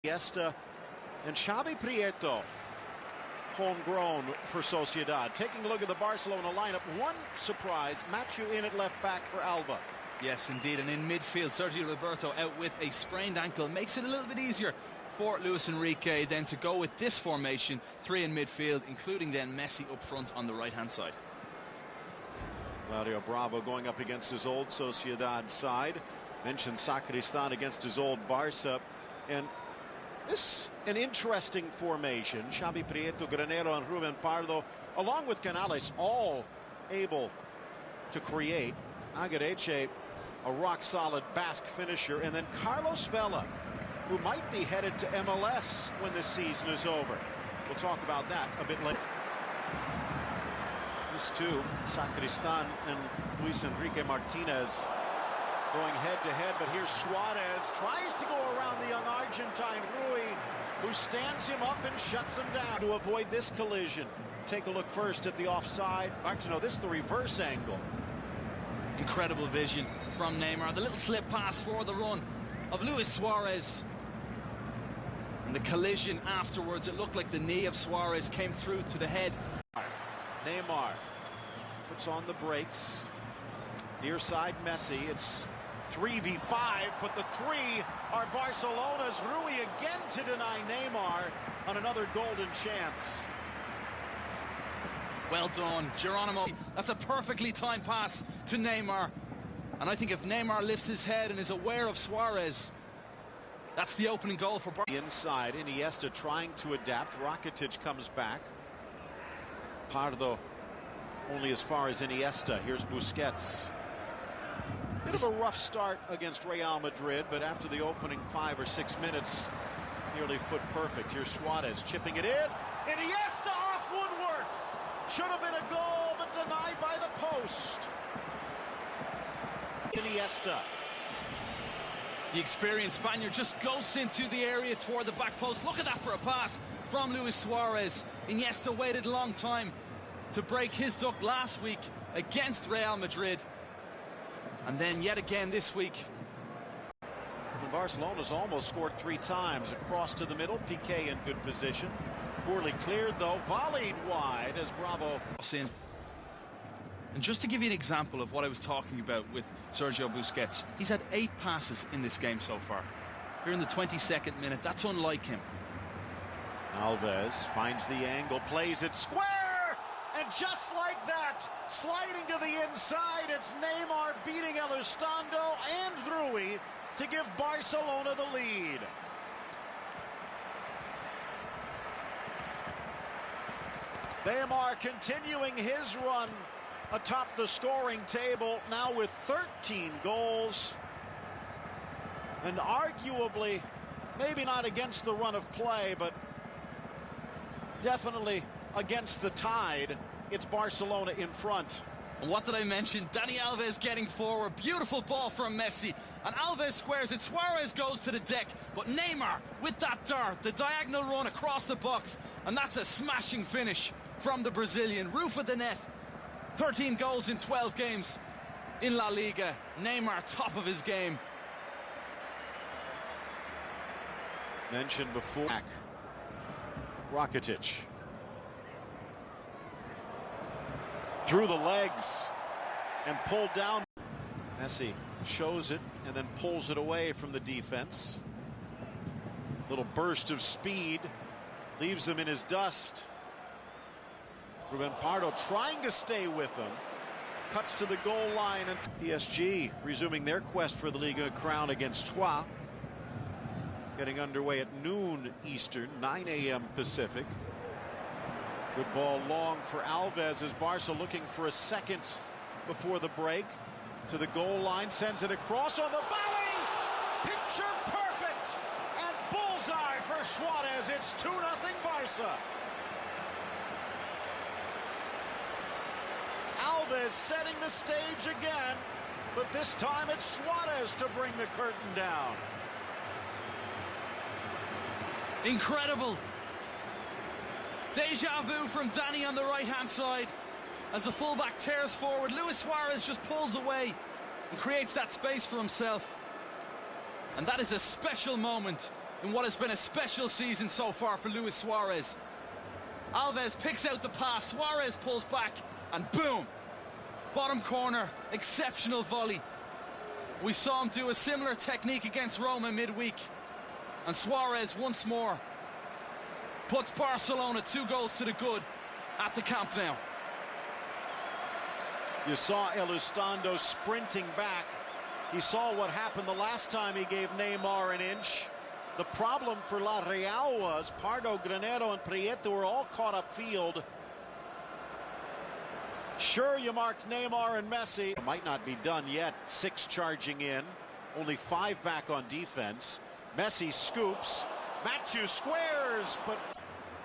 Iniesta and Xavi Prieto, homegrown for Sociedad. Taking a look at the Barcelona lineup, one surprise, Matthew in at left back for Alba. Yes, indeed, and in midfield, Sergio Roberto out with a sprained ankle. Makes it a little bit easier for Luis Enrique then to go with this formation, three in midfield, including then Messi up front on the right-hand side. Claudio Bravo going up against his old Sociedad side. Mentioned Sacristan against his old Barca. And this an interesting formation. Xavi Prieto, Granero, and Ruben Pardo, along with Canales, all able to create. Agareche, a rock-solid Basque finisher. And then Carlos Vela, who might be headed to MLS when this season is over. We'll talk about that a bit later. These two, Sacristan and Luis Enrique Martinez, going head-to-head, but here's Suarez, tries to go around the young Argentine Rui, who stands him up and shuts him down to avoid this collision. Take a look first at the offside. Actually, no, this is the reverse angle. Incredible vision from Neymar. The little slip pass for the run of Luis Suarez. And the collision afterwards, it looked like the knee of Suarez came through to the head. Neymar puts on the brakes. Near side Messi. It's 3v5, but the three are Barcelona's. Rui again to deny Neymar on another golden chance. Well done, Geronimo. That's a perfectly timed pass to Neymar. And I think if Neymar lifts his head and is aware of Suarez, that's the opening goal for Barcelona. Inside, Iniesta trying to adapt. Rakitic comes back. Pardo only as far as Iniesta. Here's Busquets. Bit of a rough start against Real Madrid, but after the opening 5 or 6 minutes, nearly foot perfect. Here's Suarez chipping it in. Iniesta off woodwork. Should have been a goal, but denied by the post. Iniesta. The experienced Spaniard just goes into the area toward the back post. Look at that for a pass from Luis Suarez. Iniesta waited a long time to break his duck last week against Real Madrid. And then yet again this week. And Barcelona's almost scored 3 times. Across to the middle, Piqué in good position. Poorly cleared though, volleyed wide as Bravo. In. And just to give you an example of what I was talking about with Sergio Busquets, he's had 8 passes in this game so far. Here in the 22nd minute, that's unlike him. Alves finds the angle, plays it square, and just like that, sliding to the inside, it's Neymar beating Elizondo and Rui to give Barcelona the lead. Neymar continuing his run atop the scoring table, now with 13 goals. And arguably, maybe not against the run of play, but definitely against the tide, it's Barcelona in front. And what did I mention? Dani Alves getting forward. Beautiful ball from Messi. And Alves squares it. Suarez goes to the deck. But Neymar with that dart, the diagonal run across the box. And that's a smashing finish from the Brazilian. Roof of the net. 13 goals in 12 games in La Liga. Neymar top of his game. Mentioned before. Rakitic. Through the legs and pulled down. Messi shows it and then pulls it away from the defense. Little burst of speed leaves him in his dust. Ruben Pardo trying to stay with him. Cuts to the goal line, and PSG resuming their quest for the Liga crown against Troyes. Getting underway at noon Eastern, 9 a.m. Pacific. Good ball long for Alves as Barca looking for a second before the break. To the goal line, sends it across on the volley. Picture perfect. And bullseye for Suarez. It's 2-0 Barca. Alves setting the stage again, but this time it's Suarez to bring the curtain down. Incredible. Deja vu from Dani on the right-hand side. As the fullback tears forward, Luis Suarez just pulls away and creates that space for himself. And that is a special moment in what has been a special season so far for Luis Suarez. Alves picks out the pass, Suarez pulls back, and boom! Bottom corner, exceptional volley. We saw him do a similar technique against Roma midweek. And Suarez once more puts Barcelona 2 goals to the good at the Camp Nou. You saw Elizondo sprinting back. He saw what happened the last time he gave Neymar an inch. The problem for La Real was Pardo, Granero, and Prieto were all caught upfield. Sure, you marked Neymar and Messi. It might not be done yet. 6 charging in. Only 5 back on defense. Messi scoops. Mathieu squares, but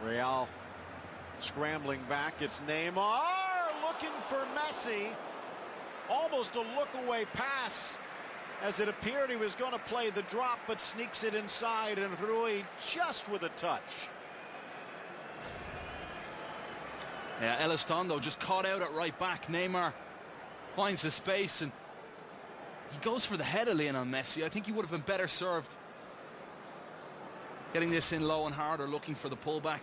Real scrambling back. It's Neymar looking for Messi. Almost a look-away pass, as it appeared he was going to play the drop, but sneaks it inside, and Rui just with a touch. Yeah, Elizondo just caught out at right back. Neymar finds the space, and he goes for the header lane on Messi. I think he would have been better served getting this in low and hard, or looking for the pullback.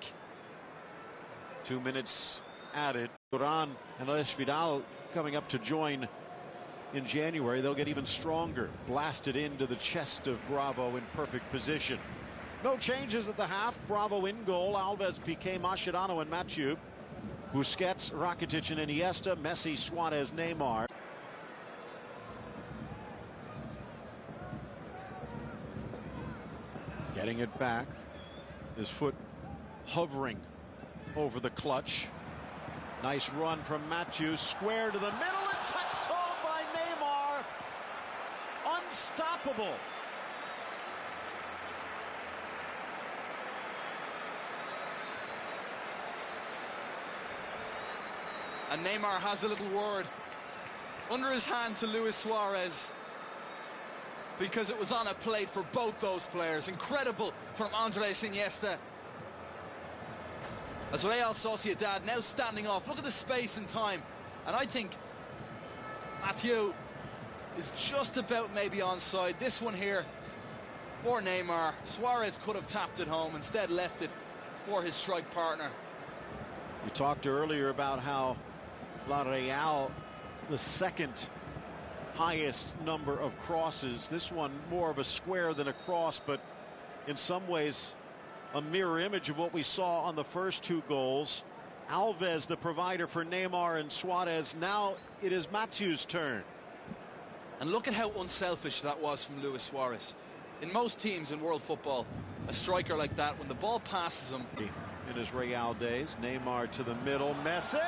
2 minutes added. Duran and Luis Vidal coming up to join in January. They'll get even stronger. Blasted into the chest of Bravo in perfect position. No changes at the half. Bravo in goal. Alves, Piqué, Mascherano, and Mathieu. Busquets, Rakitic, and Iniesta. Messi, Suarez, Neymar. Getting it back. His foot hovering over the clutch. Nice run from Mathieu. Square to the middle and touched home by Neymar. Unstoppable. And Neymar has a little word under his hand to Luis Suarez, because it was on a plate for both those players. Incredible from Andres Iniesta. As Real Sociedad now standing off. Look at the space and time. And I think Mathieu is just about maybe onside. This one here for Neymar. Suarez could have tapped it home, instead left it for his strike partner. You talked earlier about how La Real, the second highest number of crosses. This one more of a square than a cross, but in some ways a mirror image of what we saw on the first 2 goals. Alves, the provider for Neymar and Suarez. Now it is Mathieu's turn. And look at how unselfish that was from Luis Suarez. In most teams in world football, a striker like that, when the ball passes him. In his Real days, Neymar to the middle. Messi!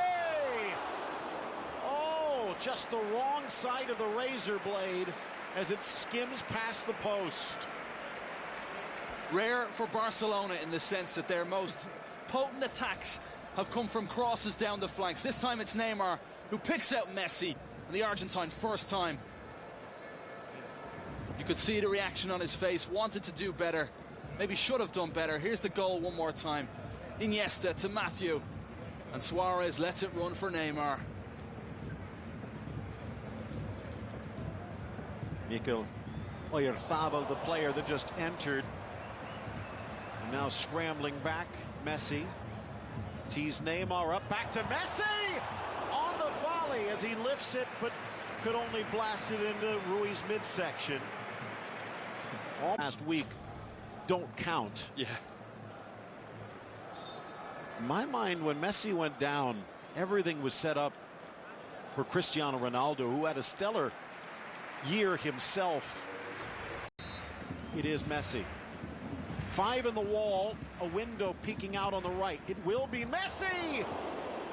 Oh, just the wrong side of the razor blade as it skims past the post. Rare for Barcelona in the sense that their most potent attacks have come from crosses down the flanks. This time it's Neymar who picks out Messi, and the Argentine first time. You could see the reaction on his face, wanted to do better, maybe should have done better. Here's the goal one more time. Iniesta to Mathieu, and Suarez lets it run for Neymar. Mikel Oyarzabal, the player that just entered. And now scrambling back, Messi. Tees Neymar up, back to Messi! On the volley as he lifts it, but could only blast it into Rui's midsection. All last week don't count. Yeah. In my mind, when Messi went down, everything was set up for Cristiano Ronaldo, who had a stellar year himself. It is Messi. 5 in the wall, a window peeking out on the right. It will be Messi!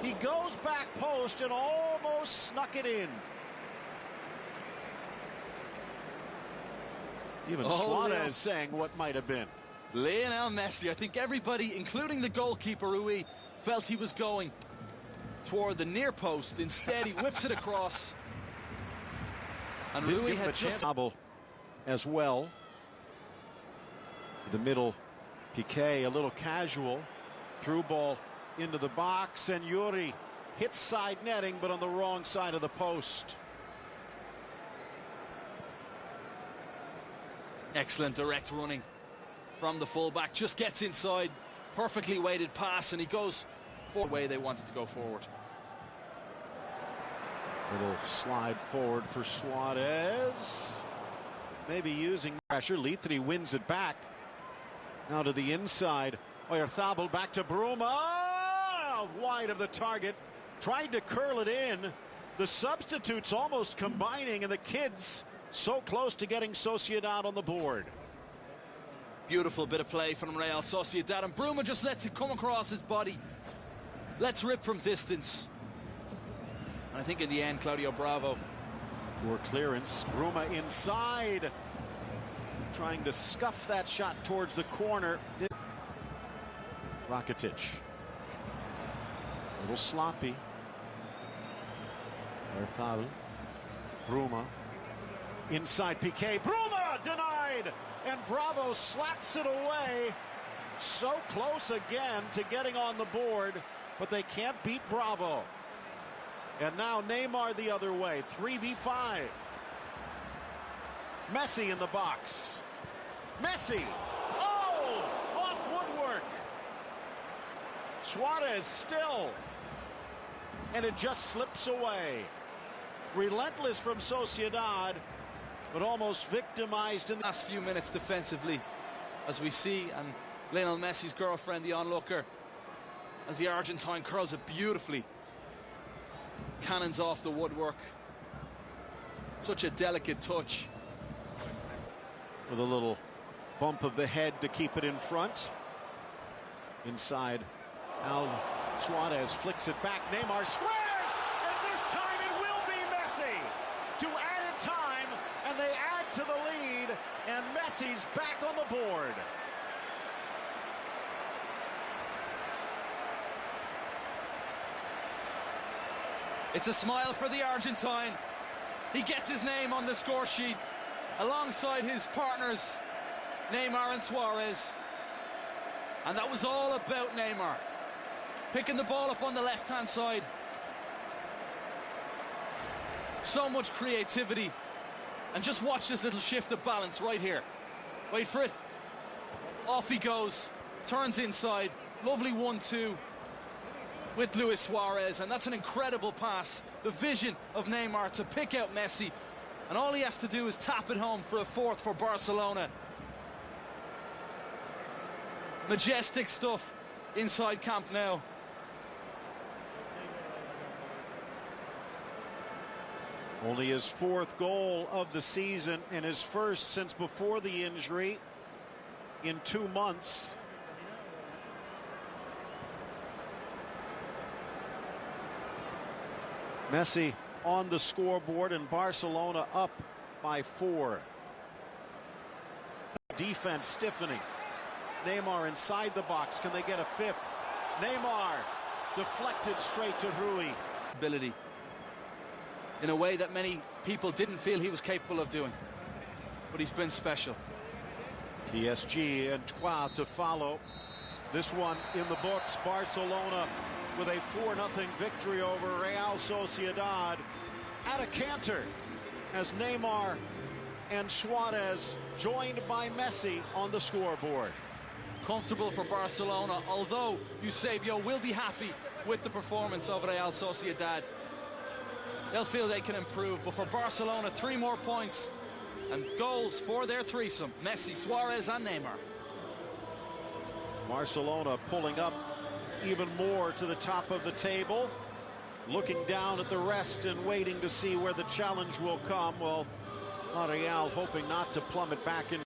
He goes back post and almost snuck it in. Even Suarez saying what might have been. Lionel Messi. I think everybody, including the goalkeeper Rui, felt he was going toward the near post. Instead, he whips it across. And Rui had just as well. The middle, Piqué, a little casual. Through ball into the box, and Yuri hits side netting, but on the wrong side of the post. Excellent direct running from the fullback, just gets inside, perfectly weighted pass, and he goes for the way they wanted to go forward. Little slide forward for Suarez. Maybe using pressure. Leithry wins it back. Now to the inside. Oyarzabal back to Bruma. Wide of the target. Tried to curl it in. The substitutes almost combining, and the kids so close to getting Sociedad on the board. Beautiful bit of play from Real Sociedad, and Bruma just lets it come across his body. Let's rip from distance. And I think in the end, Claudio Bravo. Poor clearance. Bruma inside. Trying to scuff that shot towards the corner. Rakitic. A little sloppy. Oyarzabal. Bruma. Inside Piqué. Bruma denied! And Bravo slaps it away. So close again to getting on the board, but they can't beat Bravo. And now Neymar the other way. 3v5. Messi in the box. Messi. Oh! Off woodwork. Suarez still. And it just slips away. Relentless from Sociedad, but almost victimized in the last few minutes defensively, as we see, and Lionel Messi's girlfriend, the onlooker, as the Argentine curls it beautifully. Cannons off the woodwork. Such a delicate touch. With a little bump of the head to keep it in front. Inside, Suarez flicks it back. Neymar squares, and this time it will be Messi to add time, and they add to the lead, and Messi's back on the board. It's a smile for the Argentine. He gets his name on the score sheet alongside his partners, Neymar and Suarez. And that was all about Neymar. Picking the ball up on the left-hand side. So much creativity. And just watch this little shift of balance right here. Wait for it. Off he goes. Turns inside. Lovely 1-2 with Luis Suarez. And that's an incredible pass. The vision of Neymar to pick out Messi. And all he has to do is tap it home for a fourth for Barcelona. Majestic stuff inside Camp Nou. Only his fourth goal of the season and his first since before the injury in 2 months. Messi on the scoreboard and Barcelona up by 4. Defense stiffening. Neymar inside the box. Can they get a fifth? Neymar deflected straight to Rui. Ability in a way that many people didn't feel he was capable of doing. But he's been special. PSG and Troyes to follow. This one in the books. Barcelona with a 4-0 victory over Real Sociedad at a canter as Neymar and Suarez joined by Messi on the scoreboard. Comfortable for Barcelona, although Eusebio will be happy with the performance of Real Sociedad. They'll feel they can improve, but for Barcelona, 3 more points and goals for their threesome, Messi, Suarez and Neymar. Barcelona pulling up even more to the top of the table, looking down at the rest and waiting to see where the challenge will come. Well, Real hoping not to plummet back in.